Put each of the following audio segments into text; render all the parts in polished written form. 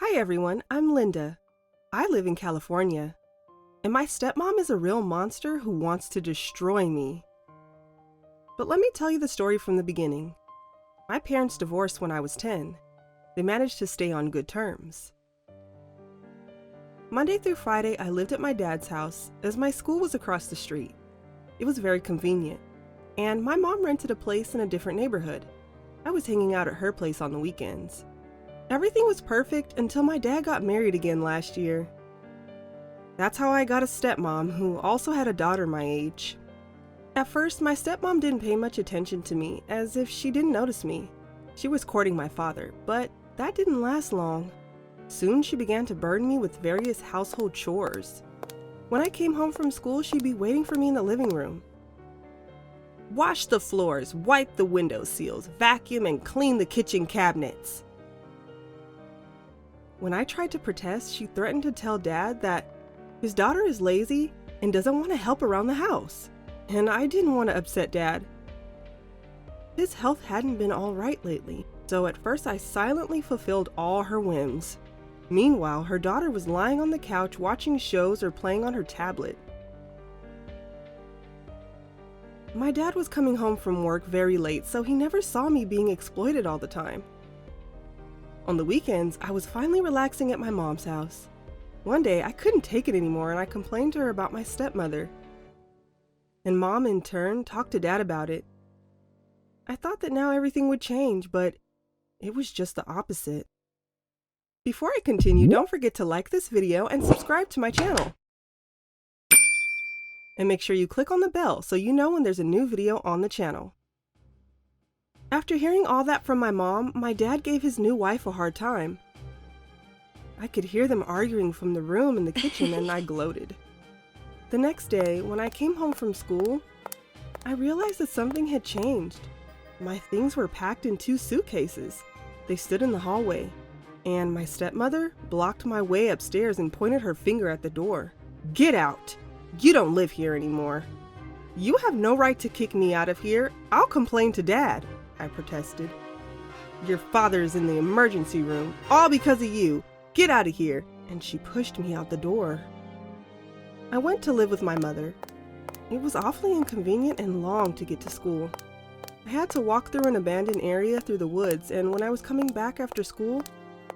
Hi everyone, I'm Linda. I live in California, and my stepmom is a real monster who wants to destroy me. But let me tell you the story from the beginning. My parents divorced when I was 10. They managed to stay on good terms. Monday through Friday, I lived at my dad's house as my school was across the street. It was very convenient, and my mom rented a place in a different neighborhood. I was hanging out at her place on the weekends. Everything was perfect until my dad got married again last year. That's how I got a stepmom who also had a daughter my age. At first, my stepmom didn't pay much attention to me, as if she didn't notice me. She was courting my father, but that didn't last long. Soon she began to burden me with various household chores. When I came home from school, she'd be waiting for me in the living room. Wash the floors, wipe the window sills, vacuum and clean the kitchen cabinets. When I tried to protest, she threatened to tell Dad that his daughter is lazy and doesn't want to help around the house. And I didn't want to upset Dad. His health hadn't been all right lately, so at first I silently fulfilled all her whims. Meanwhile, her daughter was lying on the couch watching shows or playing on her tablet. My dad was coming home from work very late, so he never saw me being exploited all the time. On the weekends, I was finally relaxing at my mom's house. One day, I couldn't take it anymore and I complained to her about my stepmother. And Mom, in turn, talked to Dad about it. I thought that now everything would change, but it was just the opposite. Before I continue, don't forget to like this video and subscribe to my channel. And make sure you click on the bell so you know when there's a new video on the channel. After hearing all that from my mom, my dad gave his new wife a hard time. I could hear them arguing from the room in the kitchen and I gloated. The next day, when I came home from school, I realized that something had changed. My things were packed in 2 suitcases. They stood in the hallway, and my stepmother blocked my way upstairs and pointed her finger at the door. "Get out! You don't live here anymore." "You have no right to kick me out of here. I'll complain to Dad," I protested. "Your father is in the emergency room, all because of you. Get out of here." And she pushed me out the door. I went to live with my mother. It was awfully inconvenient and long to get to school. I had to walk through an abandoned area through the woods, and when I was coming back after school,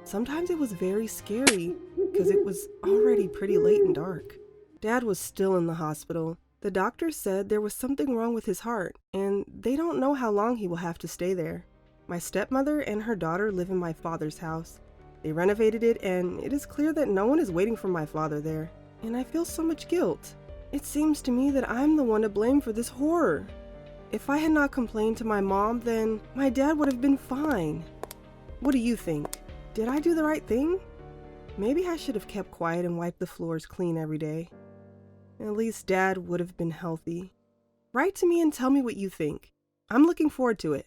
sometimes it was very scary because it was already pretty late and dark. Dad was still in the hospital. The doctor said there was something wrong with his heart, and they don't know how long he will have to stay there. My stepmother and her daughter live in my father's house. They renovated it, and it is clear that no one is waiting for my father there. And I feel so much guilt. It seems to me that I'm the one to blame for this horror. If I had not complained to my mom, then my dad would have been fine. What do you think? Did I do the right thing? Maybe I should have kept quiet and wiped the floors clean every day. At least Dad would have been healthy. Write to me and tell me what you think. I'm looking forward to it.